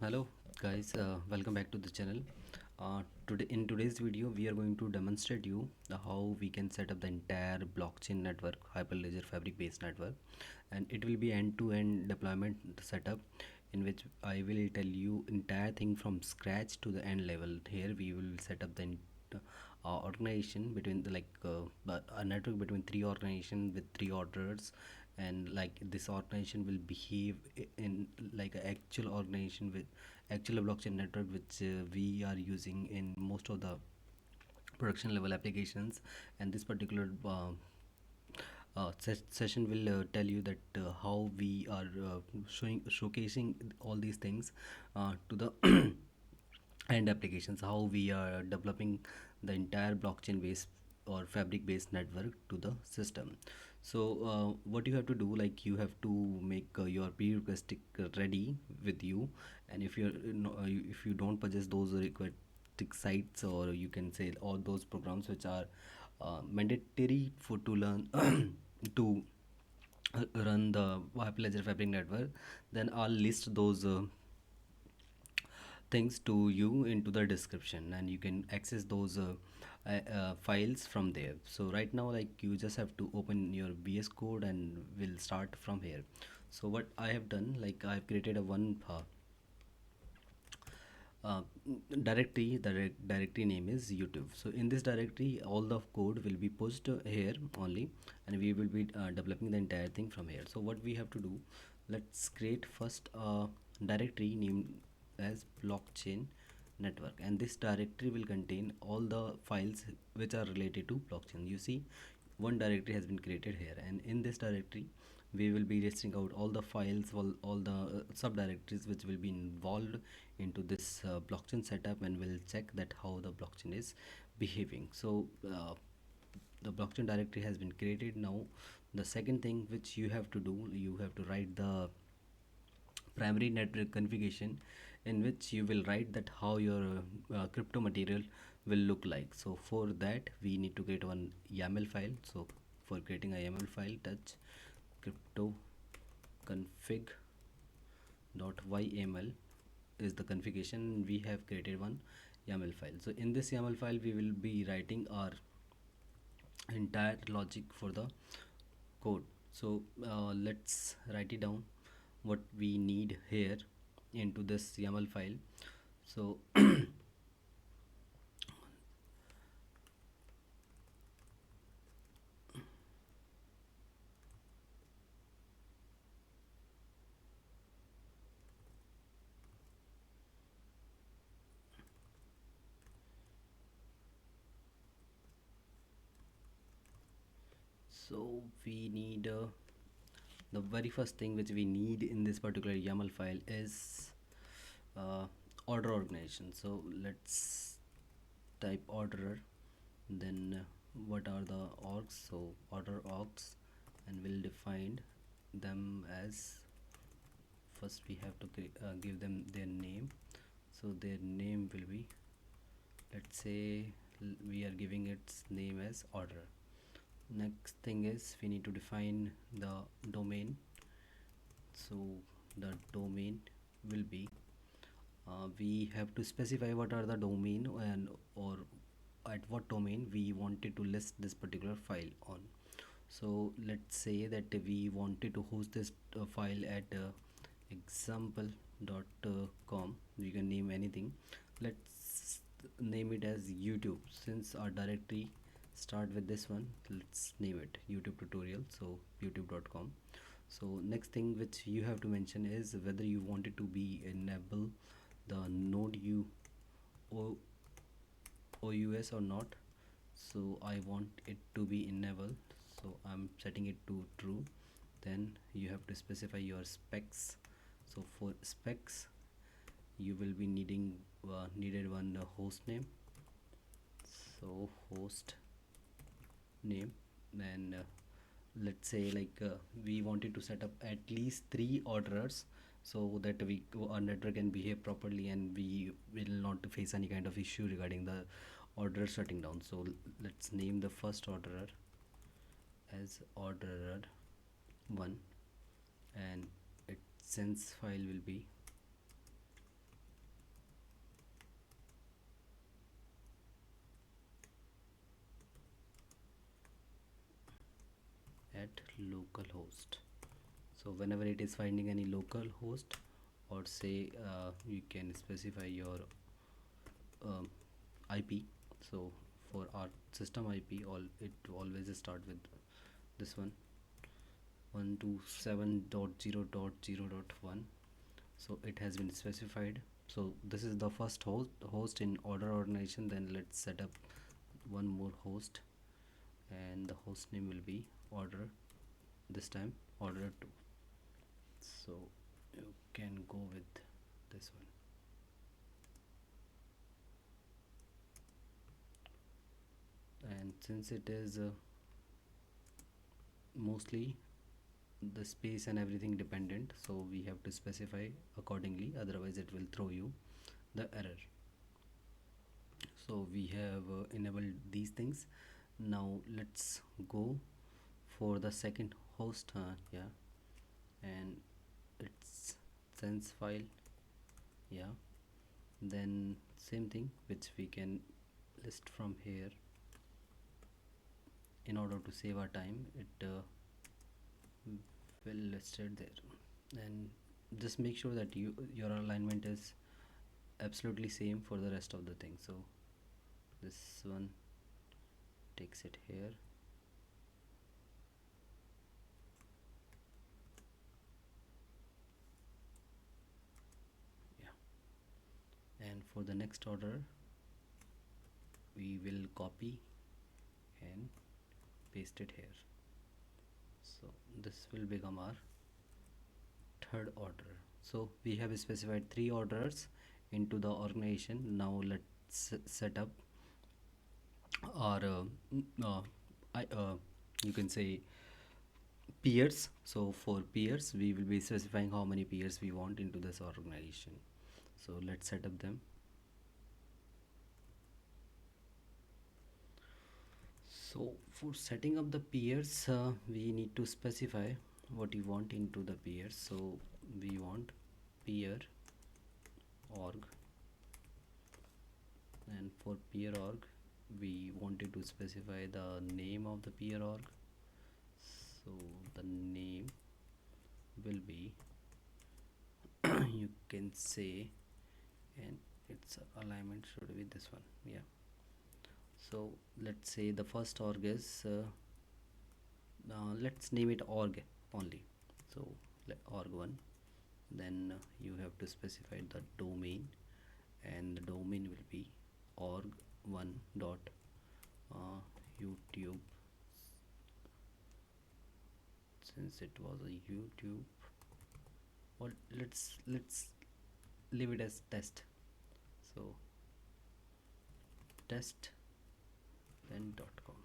Hello guys, welcome back to the channel. Today in today's video we are going to demonstrate you how we can set up the entire blockchain network, Hyperledger fabric based network, and it will be end-to-end deployment setup in which I will tell you entire thing from scratch to the end level. Here we will set up the organization between a network between three organizations with three orders, and like this organization will behave in like an actual organization with actual blockchain network which we are using in most of the production level applications. And this particular session will tell you that how we are showcasing all these things to the end applications, how we are developing the entire blockchain based or fabric based network to the system. So what you have to do, like you have to make your prerequisite ready with you. And if you're if you don't possess those required sites, or you can say all those programs which are mandatory for to learn to run the Hyperledger fabric network, then I'll list those things to you into the description, and you can access those files from there. So right now, like, you just have to open your VS code and we'll start from here. So what I have done, like, I've created a one uh, directory. The directory name is YouTube. So in this directory all the code will be pushed here only, and we will be developing the entire thing from here. So what we have to do, let's create first a directory named as blockchain network, and this directory will contain all the files which are related to blockchain. You see, one directory has been created here, and in this directory we will be listing out all the files, all the subdirectories which will be involved into this blockchain setup, and we'll check that how the blockchain is behaving. So the blockchain directory has been created. Now the second thing which you have to do, you have to write the primary network configuration, in which you will write that how your crypto material will look like. So for that we need to create one YAML file. So for creating a YAML file, touch crypto config.yml is the configuration. We have created one YAML file. So in this YAML file we will be writing our entire logic for the code. So let's write it down what we need here into this YAML file. So we need the very first thing which we need in this particular YAML file is uh, order organization. So let's type orderer, then what are the orgs. So order orgs, and we'll define them as, first we have to give them their name. So their name will be, let's say, we are giving its name as order. Next thing is we need to define the domain. So the domain will be, we have to specify what are the domain, and or at what domain we wanted to list this particular file on. So let's say that we wanted to host this file at example.com. You can name anything. Let's name it as YouTube, since our directory start with this one. Let's name it YouTube tutorial, so youtube.com. So next thing which you have to mention is whether you want it to be enable the node OUS or not. So I want it to be enabled, so I'm setting it to true. Then you have to specify your specs. So for specs you will be needed one host name. So host name, then let's say, like, we wanted to set up at least 3 orderers, so that our network can behave properly and we will not face any kind of issue regarding the order shutting down. So let's name the first orderer as orderer 1, and its sense file will be local host. So whenever it is finding any local host, or say you can specify your um, IP. So for our system IP, all it always start with this one, 127.0.0.1. So it has been specified. So this is the first host in order organization. Then let's set up one more host, and the host name will be order, this time order 2. So you can go with this one. And since it is mostly the space and everything dependent, so we have to specify accordingly, otherwise it will throw you the error. So we have enabled these things. Now let's go for the second host. Yeah, and it's sense file. Yeah, then same thing which we can list from here. In order to save our time, it will listed there, and just make sure that your alignment is absolutely same for the rest of the thing. So this one takes it here. Yeah, and for the next order we will copy and paste it here. So this will become our third order. So we have specified 3 orders into the organization. Now let's set up our you can say peers. So for peers we will be specifying how many peers we want into this organization. So let's set up them. So for setting up the peers, we need to specify what you want into the peers. So we want peer org, and for peer org we wanted to specify the name of the peer org. So the name will be you can say, and its alignment should be this one. Yeah, so let's say the first org is let's name it org only. So org1. Then you have to specify the domain, and the domain will be org1 dot YouTube. Since it was a YouTube, or let's leave it as test. So test then .com.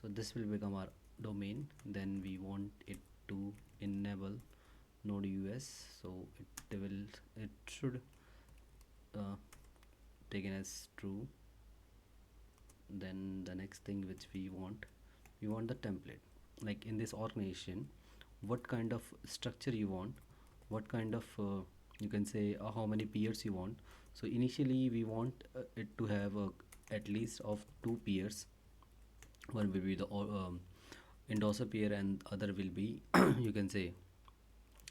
So this will become our domain. Then we want it to enable node us, so it should taken as true. Then the next thing which we want the template. Like in this organization, what kind of structure you want, what kind of you can say how many peers you want. So initially we want it to have at least of 2 peers. One will be the endorser peer, and other will be you can say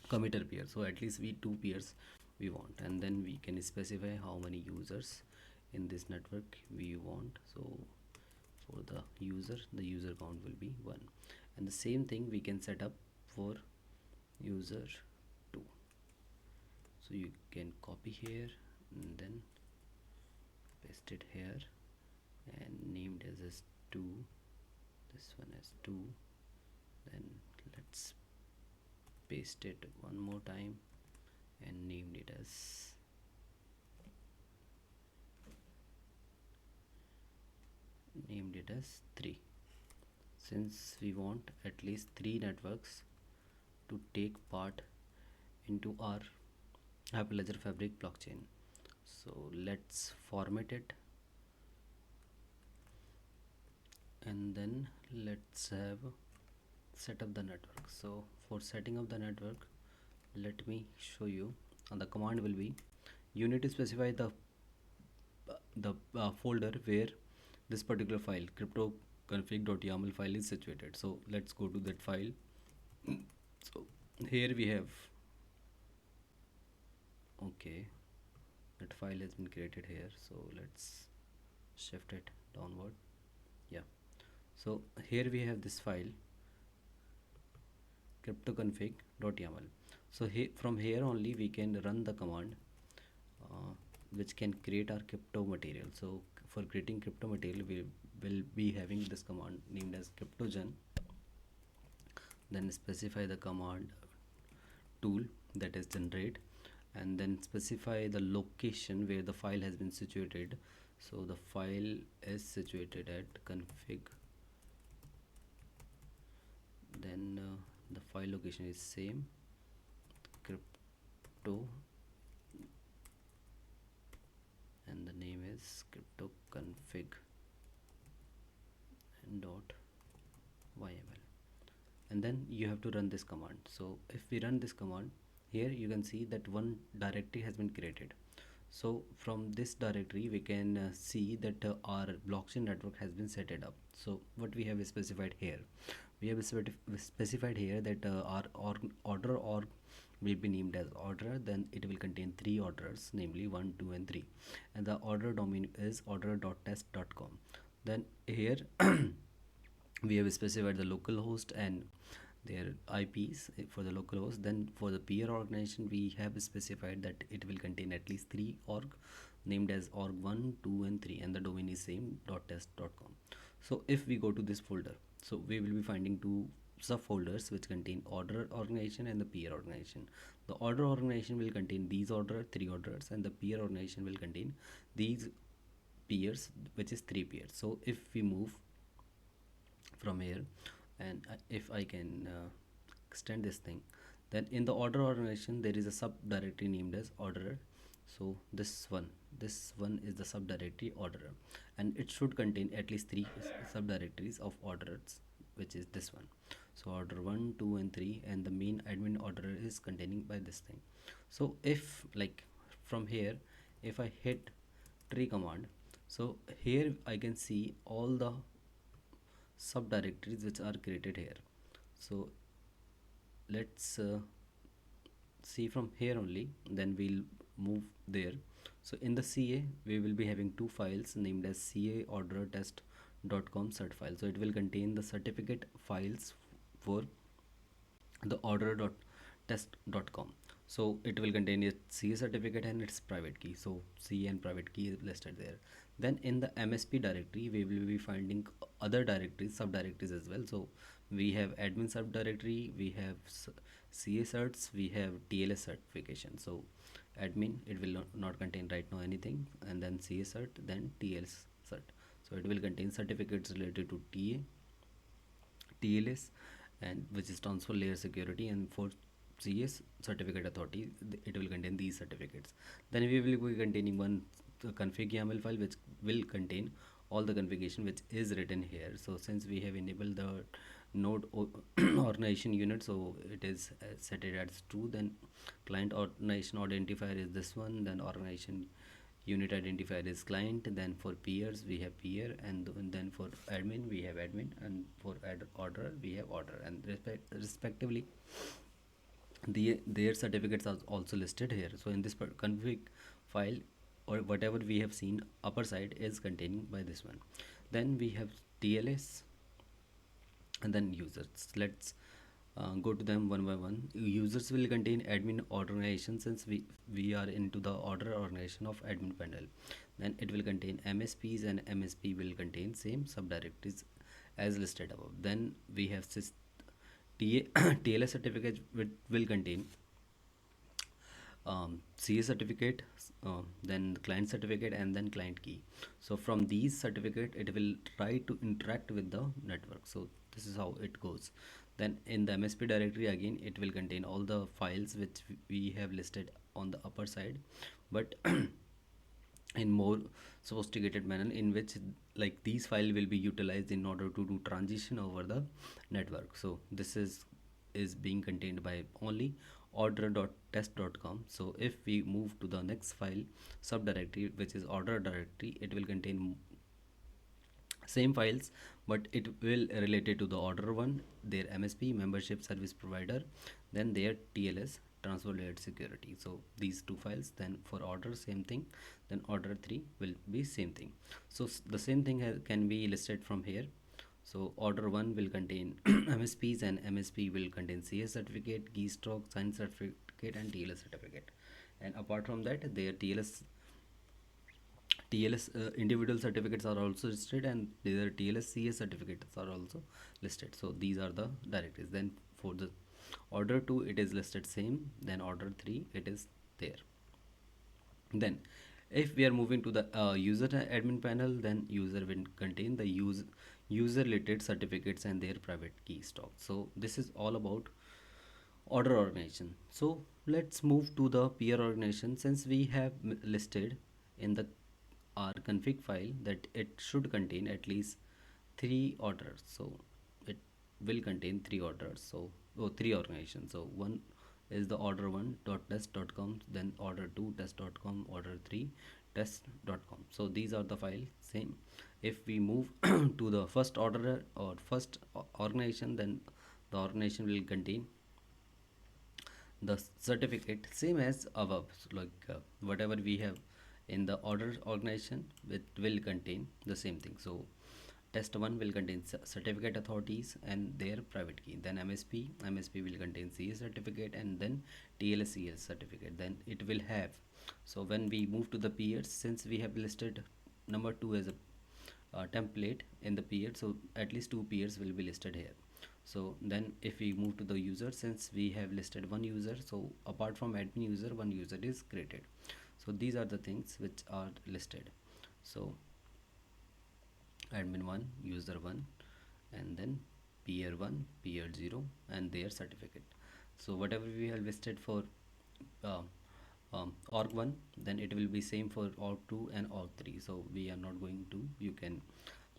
committer peer. So at least 2 peers we want, and then we can specify how many users in this network we want. So for the user count will be 1, and the same thing we can set up for user 2. So you can copy here and then paste it here, and named as 2, this one as 2. Then let's paste it one more time and named it as named it as 3, since we want at least 3 networks to take part into our Hyperledger Fabric blockchain. So let's format it, and then let's have set up the network. So for setting up the network, let me show you. And the command will be, you need to specify the folder where this particular file crypto config.yaml file is situated. So let's go to that file, So here we have, okay, that file has been created here, so let's shift it downward. Yeah, so here we have this file cryptoconfig.yaml. So from here only we can run the command which can create our crypto material. So for creating crypto material we will be having this command named as cryptogen, then specify the command tool, that is generate, and then specify the location where the file has been situated. So the file is situated at config, then the file location is same, crypto, and the name is crypto config dot yml, and then you have to run this command. So if we run this command, here you can see that one directory has been created. So from this directory we can see that our blockchain network has been set it up. So what we have specified here, we have specified here that our order org will be named as order, then it will contain three orders, namely 1, 2 and 3, and the order domain is order.test.com. then here we have specified the local host and their IPs for the local host. Then for the peer organization we have specified that it will contain at least 3 org named as org1, 2 and 3, and the domain is same .test.com. So if we go to this folder, so we will be finding two subfolders which contain order organization and the peer organization. The order organization will contain these three orders, and the peer organization will contain these peers, which is 3 peers. So if we move from here, and if I can extend this thing, then in the order organization there is a subdirectory named as orderer. So this one is the subdirectory orderer, and it should contain at least 3 subdirectories of orderers, which is this one. So order 1, 2 and 3, and the main admin orderer is containing by this thing. So if like from here, if I hit tree command, so here I can see all the subdirectories which are created here. So let's see from here only, then we'll move there. So in the CA we will be having two files named as CA order test.com cert file. So it will contain the certificate files for the order.test.com. So it will contain its CA certificate and its private key. So CA and private key is listed there. Then in the MSP directory we will be finding other directories, subdirectories as well. So we have admin subdirectory, we have CA certs, we have TLS certification. So admin, it will not contain right now anything, and then CA cert, then TLS cert. So it will contain certificates related to TA, TLS, and which is transfer layer security, and for CS certificate authority it will contain these certificates. Then we will be containing one config YAML file which will contain all the configuration which is written here. So since we have enabled the node organization unit, so it is set it as true. Then client organization identifier is this one, then organization unit identifier is client, then for peers we have peer, and then for admin we have admin, and for order we have order, and respectively their certificates are also listed here. So in this config file, or whatever we have seen upper side is containing by this one. Then we have TLS and then users. Let's go to them one by one. Users will contain admin organization, since we are into the order organization of admin panel. Then it will contain MSPs, and MSP will contain same subdirectories as listed above. Then we have TLS certificate will contain CA certificate, then client certificate, and then client key. So from these certificate it will try to interact with the network. So this is how it goes. Then in the MSP directory again it will contain all the files which we have listed on the upper side, but in more sophisticated manner, in which like these file will be utilized in order to do transition over the network. So this is being contained by only order.test.com. So if we move to the next file subdirectory, which is order directory, it will contain same files, but it will related to the order one, their MSP, membership service provider, then their TLS, transfer layered security. So these two files. Then for order same thing, then order 3 will be same thing. So the same thing can be listed from here. So order 1 will contain MSPs, and MSP will contain CS certificate, keystroke, sign certificate, and TLS certificate. And apart from that, their TLS individual certificates are also listed, and their TLS CS certificates are also listed. So these are the directories. Then for the order 2 it is listed same, then order 3 it is there. Then if we are moving to the user admin panel, then user will contain the user related certificates and their private key stock. So this is all about order organization. So let's move to the peer organization. Since we have listed in the our config file that it should contain at least three orders, so it will contain three orders. So three organizations. So one is the order 1.test.com, then order 2 test.com, order 3 test.com. So these are the files same. If we move to the first order or first organization, then the organization will contain the certificate same as above. So like whatever we have in the order organization, it will contain the same thing. So test 1 will contain certificate authorities and their private key, then MSP will contain CS certificate, and then TLS certificate, then it will have. So when we move to the peers, since we have listed number 2 as a template in the peer, so at least two peers will be listed here. So then if we move to the user, since we have listed one user, so apart from admin user, one user is created. So these are the things which are listed. So admin 1, user 1, and then peer 1, peer 0, and their certificate. So whatever we have listed for uh, org 1, then it will be same for org 2 and org 3. So we are not going to, you can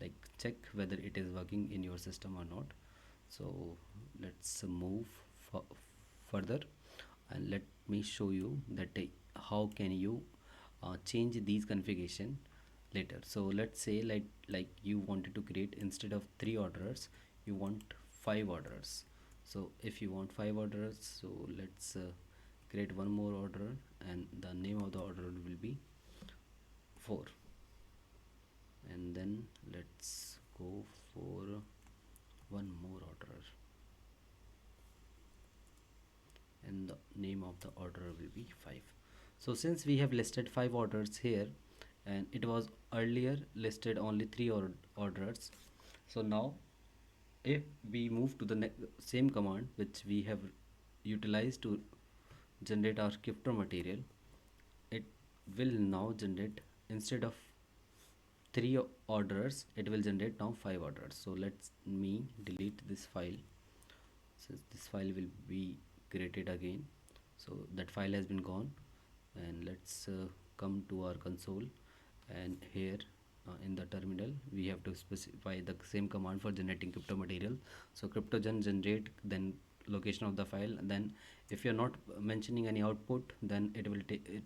like check whether it is working in your system or not. So let's move further, and let me show you that how can you change these configuration later. So let's say like you wanted to create, instead of 3 orders you want 5 orders. So if you want 5 orders, so let's create one more order, and the name of the order will be 4. And then let's go for one more order, and the name of the order will be 5. So since we have listed 5 orders here, and it was earlier listed only 3 orders, so now if we move to the same command which we have utilized to generate our crypto material, it will now generate, instead of 3 orders, it will generate now 5 orders. So let me delete this file, since this file will be created again. So that file has been gone, and let's come to our console, and here in the terminal we have to specify the same command for generating crypto material. So cryptogen generate, then location of the file, and then if you're not mentioning any output, then it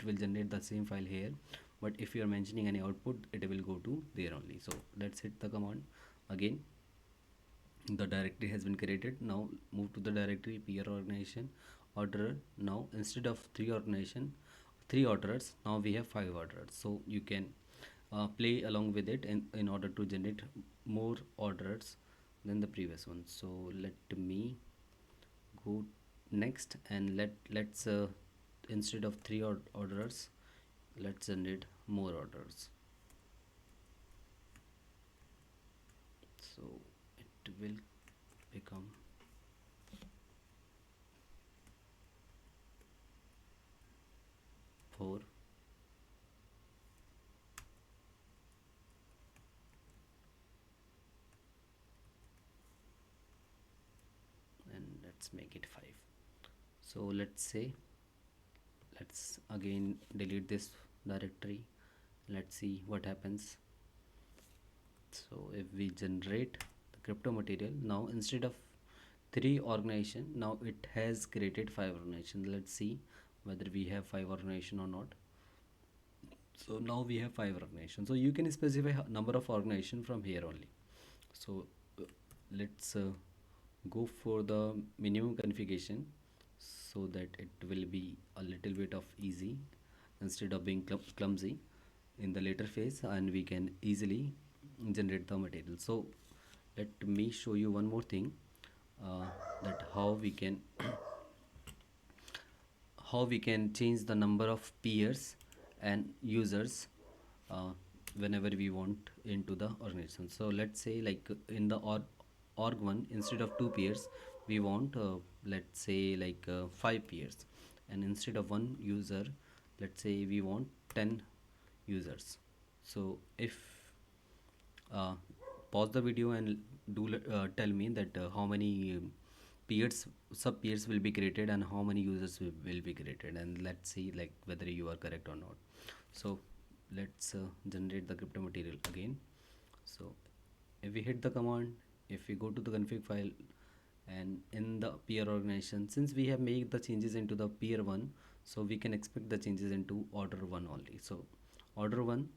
will generate the same file here, but if you are mentioning any output, it will go to there only. So let's hit the command again. The directory has been created. Now move to the directory peer organization order. Now instead of 3 orders, now we have 5 orders. So you can play along with it in order to generate more orders than the previous one. So let me go next, and let's instead of 3 orders, let's generate more orders. So it will become 4, and let's make it 5. So let's say, let's again delete this directory. Let's see what happens. So if we generate the crypto material, now instead of 3 organization, now it has created 5 organization. Let's see whether we have 5 organization or not. So now we have 5 organizations. So you can specify number of organization from here only. So uh, let's go for the minimum configuration so that it will be a little bit of easy instead of being clumsy in the later phase, and we can easily generate the material. So let me show you one more thing, uh, that how we can change the number of peers and users uh, whenever we want into the organization. So let's say like in the org1, instead of 2 peers we want let's say like 5 peers, and instead of 1 user, let's say we want 10 users. So if uh, pause the video and tell me that how many peers sub peers will be created and how many users will be created, and let's see like whether you are correct or not. So let's generate the crypto material again. So if we hit the command, if we go to the config file, and in the peer organization, since we have made the changes into the peer 1, so we can expect the changes into order 1 only. So order 1,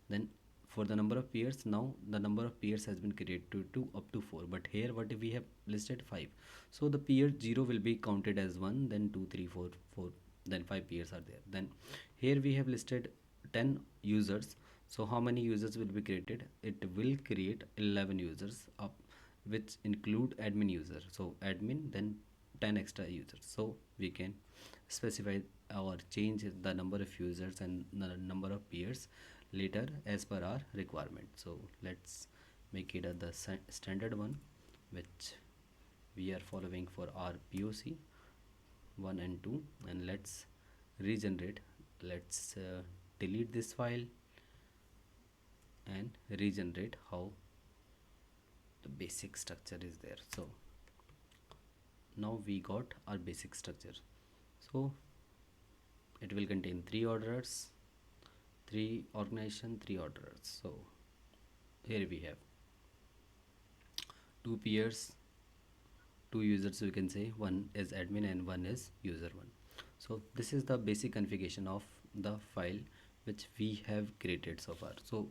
then for the number of peers, now the number of peers has been created to up to 4, but here what if we have listed 5, so the peer 0 will be counted as 1, then 2 3 4 4, then 5 peers are there. Then here we have listed 10 users, so how many users will be created? It will create 11 users up, which include admin user. So admin, then 10 extra users. So we can specify or change the number of users and the number of peers later as per our requirement. So let's make it the standard one, which we are following for our POC 1 and 2, and let's regenerate. Let's delete this file and regenerate how the basic structure is there. So now we got our basic structure. So it will contain 3 orderers, 3 organization, 3 orderers. So here we have 2 peers, 2 users, we can say one is admin and one is user 1. So this is the basic configuration of the file which we have created so far. So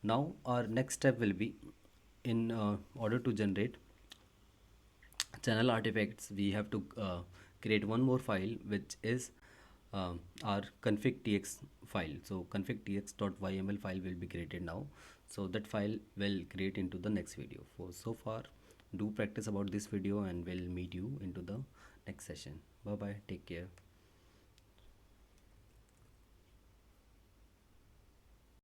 now our next step will be, in order to generate channel artifacts, we have to create one more file, which is our config.txt file. So config.txt.yml file will be created now, so that file will create into the next video. For so far, do practice about this video and we'll meet you into the next session. Bye bye, take care.